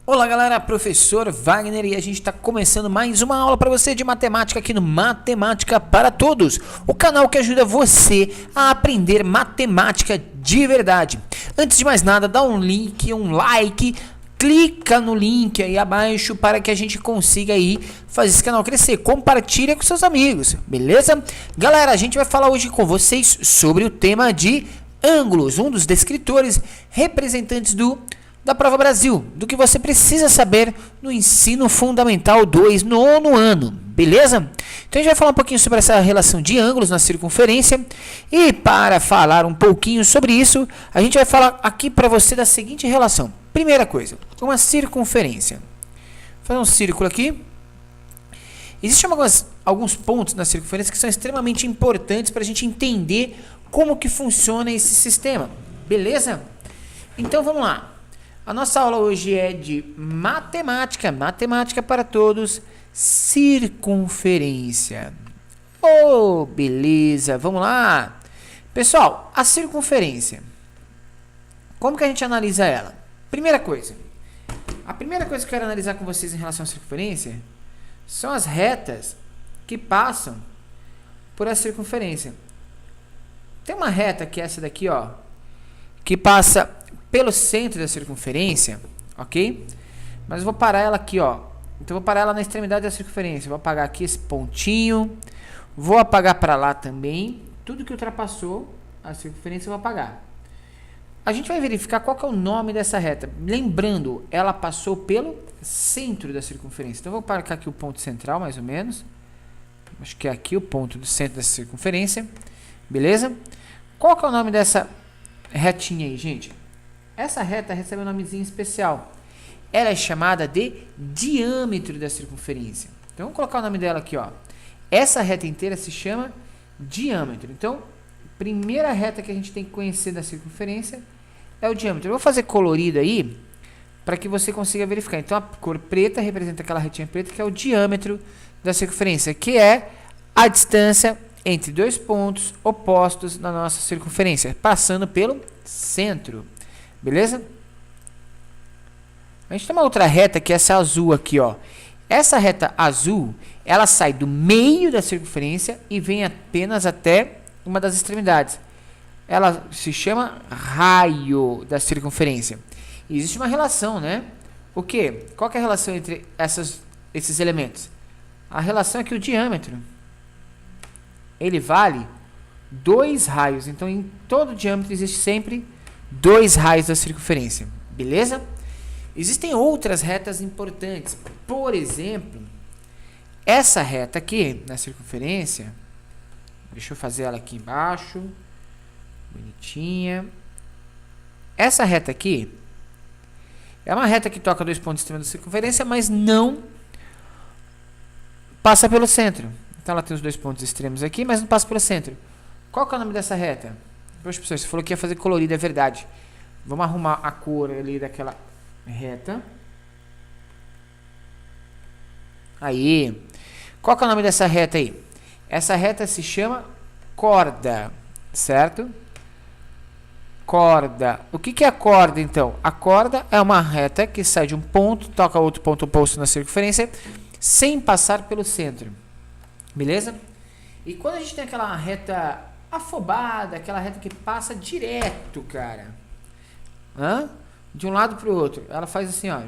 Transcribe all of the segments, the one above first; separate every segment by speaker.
Speaker 1: Olá galera, professor Wagner e a gente está começando mais uma aula para você de matemática aqui no Matemática para Todos, o canal que ajuda você a aprender matemática de verdade. Antes de mais nada, dá um link, um like, clica no link aí abaixo para que a gente consiga aí fazer esse canal crescer. Compartilha com seus amigos, beleza? Galera, a gente vai falar hoje com vocês sobre o tema de ângulos, um dos descritores representantes da Prova Brasil, do que você precisa saber no Ensino Fundamental 2, nono ano, beleza? Então a gente vai falar um pouquinho sobre essa relação de ângulos na circunferência, e para falar um pouquinho sobre isso, a gente vai falar aqui para você da seguinte relação. Primeira coisa, uma circunferência. Vou fazer um círculo aqui. Existem alguns pontos na circunferência que são extremamente importantes para a gente entender como que funciona esse sistema, beleza? Então vamos lá. A nossa aula hoje é de matemática, matemática para todos, circunferência. Oh, beleza, vamos lá. Pessoal, a circunferência, como que a gente analisa ela? A primeira coisa que eu quero analisar com vocês em relação à circunferência são as retas que passam por a circunferência. Tem uma reta que é essa daqui, ó, que passa pelo centro da circunferência, ok? Mas eu vou parar ela aqui, ó. Então eu vou parar ela na extremidade da circunferência. Vou apagar aqui esse pontinho. Vou apagar para lá também. Tudo que ultrapassou a circunferência eu vou apagar. A gente vai verificar qual que é o nome dessa reta. Lembrando, ela passou pelo centro da circunferência. Então eu vou marcar aqui o ponto central, mais ou menos. Acho que é aqui o ponto do centro dessa circunferência. Beleza? Qual que é o nome dessa retinha aí, gente? Essa reta recebe um nomezinho especial. Ela é chamada de diâmetro da circunferência. Então, vamos colocar o nome dela aqui, ó. Essa reta inteira se chama diâmetro. Então, primeira reta que a gente tem que conhecer da circunferência é o diâmetro. Eu vou fazer colorido aí, para que você consiga verificar. Então, a cor preta representa aquela retinha preta, que é o diâmetro da circunferência, que é a distância entre dois pontos opostos na nossa circunferência, passando pelo centro. Beleza? A gente tem uma outra reta que é essa azul aqui, ó. Essa reta azul, ela sai do meio da circunferência e vem apenas até uma das extremidades. Ela se chama raio da circunferência. E existe uma relação, né? O quê? Qual que é a relação entre esses elementos? A relação é que o diâmetro, ele vale 2 raios. Então, em todo diâmetro existe sempre 2 raios da circunferência, beleza? Existem outras retas importantes. Por exemplo, essa reta aqui na circunferência, deixa eu fazer ela aqui embaixo, bonitinha. Essa reta aqui é uma reta que toca dois pontos extremos da circunferência, mas não passa pelo centro. Então ela tem os dois pontos extremos aqui, mas não passa pelo centro. Qual que é o nome dessa reta? Poxa, professor, você falou que ia fazer colorido, é verdade. Vamos arrumar a cor ali daquela reta. Aí. Qual que é o nome dessa reta aí? Essa reta se chama corda, certo? Corda. O que é a corda, então? A corda é uma reta que sai de um ponto, toca outro ponto oposto na circunferência, sem passar pelo centro. Beleza? E quando a gente tem aquela reta afobada, aquela reta que passa direto, cara, de um lado para o outro, ela faz assim, ó.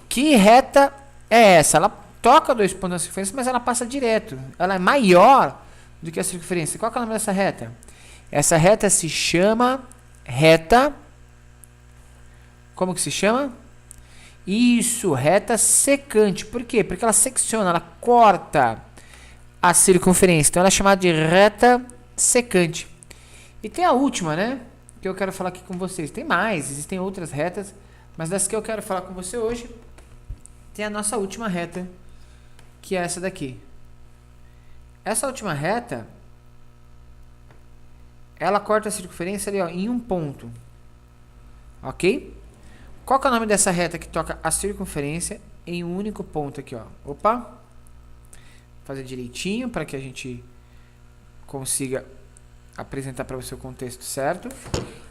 Speaker 1: Que reta é essa? Ela toca dois pontos na circunferência, mas ela passa direto. Ela é maior do que a circunferência. Qual que é o nome dessa reta? Essa reta se chama reta... Como que se chama? Isso, reta secante. Por quê? Porque ela secciona, ela corta a circunferência. Então ela é chamada de reta secante. E tem a última, né? Que eu quero falar aqui com vocês. Tem mais, existem outras retas, mas das que eu quero falar com você hoje, tem a nossa última reta, que é essa daqui. Essa última reta, ela corta a circunferência ali, ó, em um ponto. Ok? Qual que é o nome dessa reta que toca a circunferência em um único ponto aqui, ó? Opa! Vou fazer direitinho para que a gente consiga apresentar para você o contexto certo.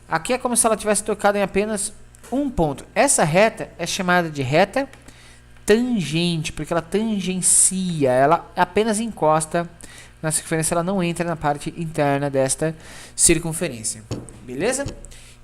Speaker 1: Aqui é como se ela tivesse tocado em apenas um ponto. Essa reta é chamada de reta tangente, porque ela tangencia, ela apenas encosta na circunferência, ela não entra na parte interna desta circunferência. Beleza?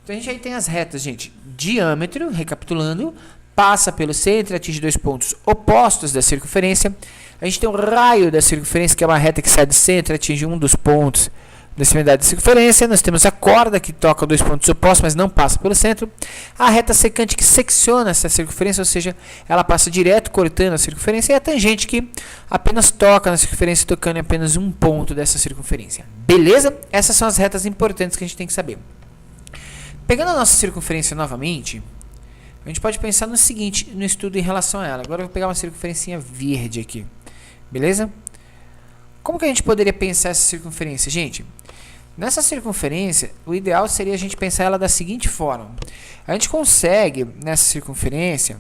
Speaker 1: Então a gente aí tem as retas, gente. Diâmetro, recapitulando, passa pelo centro e atinge dois pontos opostos da circunferência. A gente tem o raio da circunferência, que é uma reta que sai do centro e atinge um dos pontos da extremidade da circunferência. Nós temos a corda que toca dois pontos opostos, mas não passa pelo centro. A reta secante que secciona essa circunferência, ou seja, ela passa direto cortando a circunferência. E a tangente que apenas toca na circunferência, tocando em apenas um ponto dessa circunferência. Beleza? Essas são as retas importantes que a gente tem que saber. Pegando a nossa circunferência novamente, a gente pode pensar no seguinte, no estudo em relação a ela. Agora eu vou pegar uma circunferência verde aqui. Beleza? Como que a gente poderia pensar essa circunferência? Gente, nessa circunferência, o ideal seria a gente pensar ela da seguinte forma. A gente consegue, nessa circunferência,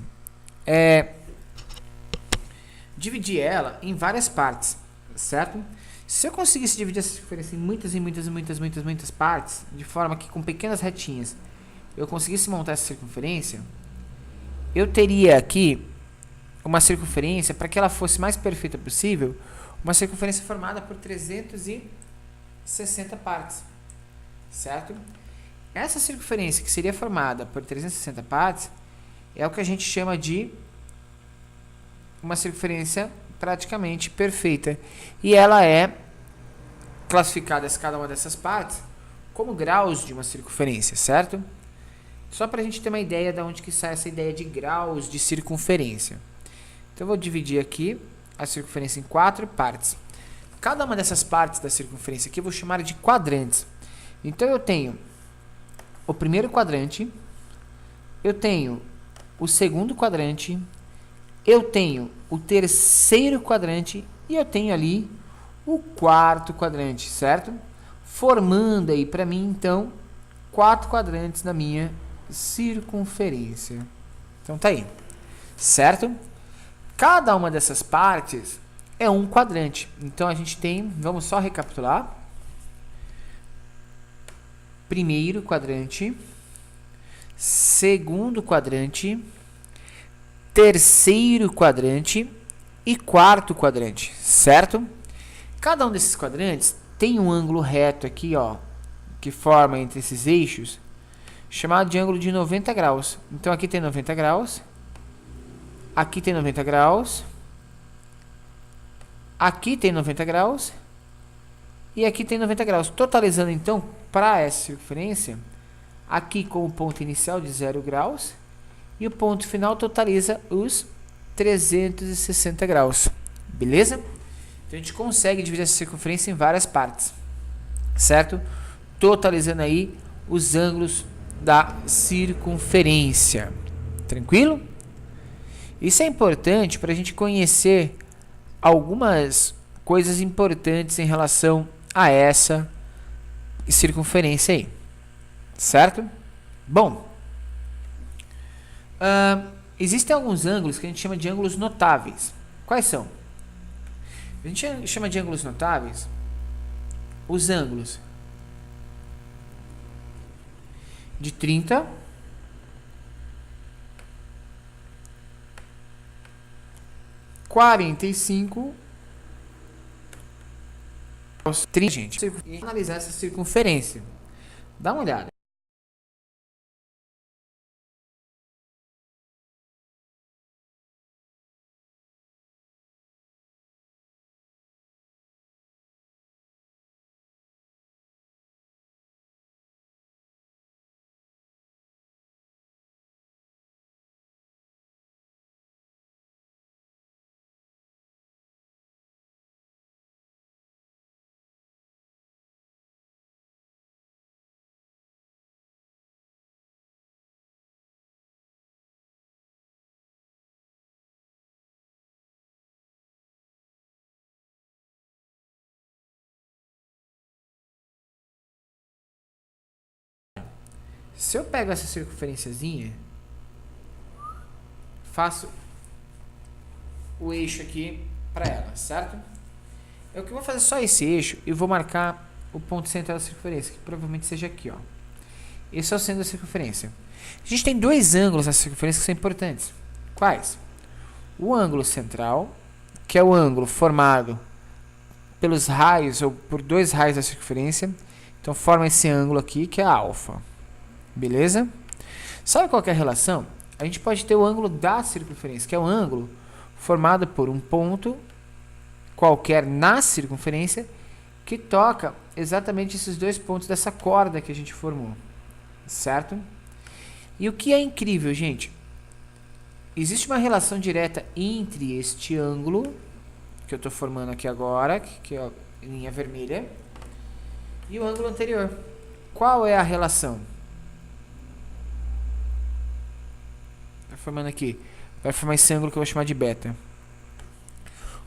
Speaker 1: dividir ela em várias partes, certo? Se eu conseguisse dividir essa circunferência em muitas partes, de forma que com pequenas retinhas eu conseguisse montar essa circunferência, eu teria aqui uma circunferência, para que ela fosse mais perfeita possível, uma circunferência formada por 360 partes, certo? Essa circunferência que seria formada por 360 partes é o que a gente chama de uma circunferência praticamente perfeita. E ela é classificada, cada uma dessas partes, como graus de uma circunferência, certo? Só para a gente ter uma ideia de onde que sai essa ideia de graus de circunferência. Então eu vou dividir aqui a circunferência em 4 partes. Cada uma dessas partes da circunferência aqui eu vou chamar de quadrantes. Então eu tenho o primeiro quadrante, eu tenho o segundo quadrante, eu tenho o terceiro quadrante e eu tenho ali o quarto quadrante, certo? Formando aí para mim, então, 4 quadrantes na minha circunferência. Então tá aí, certo? Cada uma dessas partes é um quadrante. Então a gente tem, vamos só recapitular. Primeiro quadrante, segundo quadrante, terceiro quadrante e quarto quadrante, certo? Cada um desses quadrantes tem um ângulo reto aqui, ó, que forma entre esses eixos, chamado de ângulo de 90 graus. Então aqui tem 90 graus, aqui tem 90 graus, aqui tem 90 graus e aqui tem 90 graus. Totalizando então para essa circunferência, aqui com o ponto inicial de 0 graus e o ponto final totaliza os 360 graus. Beleza? Então a gente consegue dividir essa circunferência em várias partes, certo? Totalizando aí os ângulos da circunferência. Tranquilo? Isso é importante para a gente conhecer algumas coisas importantes em relação a essa circunferência aí, certo? Bom, existem alguns ângulos que a gente chama de ângulos notáveis. Quais são? A gente chama de ângulos notáveis os ângulos de 30, 45, 30, gente. E analisar essa circunferência. Dá uma olhada. Se eu pego essa circunferenciazinha, faço o eixo aqui para ela, certo? Eu que vou fazer só esse eixo e vou marcar o ponto central da circunferência, que provavelmente seja aqui, ó. Esse é o centro da circunferência. A gente tem dois ângulos na circunferência que são importantes. Quais? O ângulo central, que é o ângulo formado pelos raios, ou por dois raios da circunferência. Então, forma esse ângulo aqui, que é alfa. Beleza? Sabe qual que é a relação? A gente pode ter o ângulo da circunferência, que é o ângulo formado por um ponto qualquer na circunferência, que toca exatamente esses dois pontos dessa corda que a gente formou. Certo? E o que é incrível, gente? Existe uma relação direta entre este ângulo que eu estou formando aqui agora, que é a linha vermelha, e o ângulo anterior. Qual é a relação? Estou formando aqui. Vai formar esse ângulo que eu vou chamar de beta.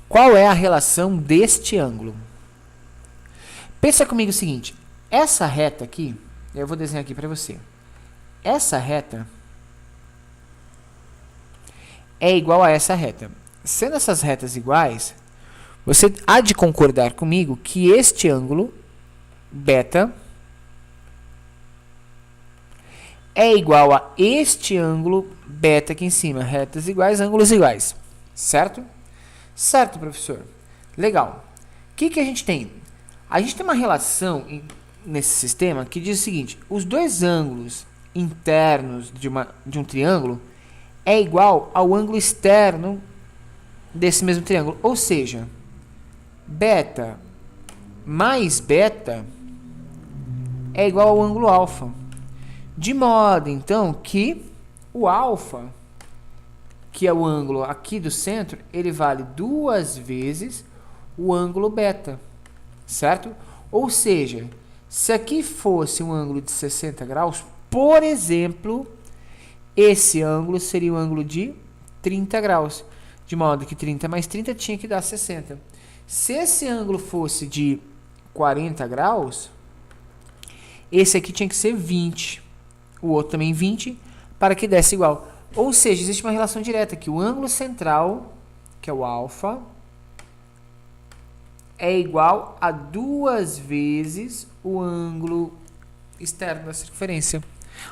Speaker 1: Qual é a relação deste ângulo? Pensa comigo o seguinte. Essa reta aqui, eu vou desenhar aqui para você. Essa reta é igual a essa reta. Sendo essas retas iguais, você há de concordar comigo que este ângulo, beta, é igual a este ângulo, beta aqui em cima. Retas iguais, ângulos iguais. Certo? Certo, professor. Legal. O que a gente tem? A gente tem uma relação nesse sistema que diz o seguinte. Os dois ângulos internos de um triângulo é igual ao ângulo externo desse mesmo triângulo. Ou seja, beta mais beta é igual ao ângulo alfa. De modo, então, que o alfa, que é o ângulo aqui do centro, ele vale 2 vezes o ângulo beta. Certo? Ou seja, se aqui fosse um ângulo de 60 graus, por exemplo, esse ângulo seria um ângulo de 30 graus. De modo que 30 mais 30 tinha que dar 60. Se esse ângulo fosse de 40 graus, esse aqui tinha que ser 20. O outro também 20, para que desse igual. Ou seja, existe uma relação direta que o ângulo central, que é o alfa, é igual a 2 vezes o ângulo externo da circunferência.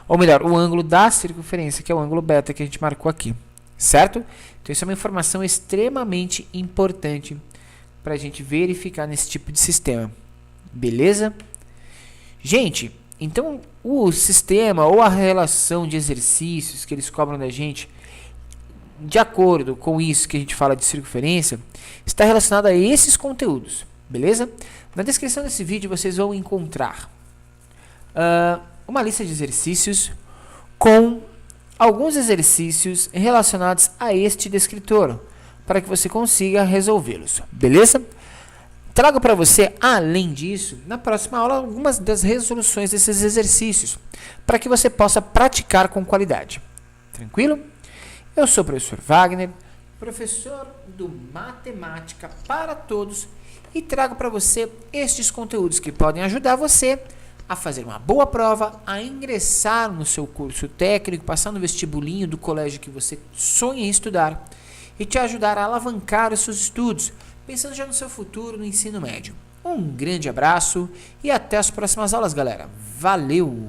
Speaker 1: Ou melhor, o ângulo da circunferência, que é o ângulo beta que a gente marcou aqui. Certo? Então, isso é uma informação extremamente importante para a gente verificar nesse tipo de sistema. Beleza? Gente, então o sistema ou a relação de exercícios que eles cobram da gente, de acordo com isso que a gente fala de circunferência, está relacionado a esses conteúdos. Beleza? Na descrição desse vídeo vocês vão encontrar uma lista de exercícios com alguns exercícios relacionados a este descritor, para que você consiga resolvê-los, beleza? Trago para você, além disso, na próxima aula, algumas das resoluções desses exercícios, para que você possa praticar com qualidade. Tranquilo? Eu sou o professor Wagner, professor do Matemática para Todos, e trago para você estes conteúdos que podem ajudar você a fazer uma boa prova, a ingressar no seu curso técnico, passar no vestibulinho do colégio que você sonha em estudar e te ajudar a alavancar os seus estudos, pensando já no seu futuro no ensino médio. Um grande abraço e até as próximas aulas, galera. Valeu!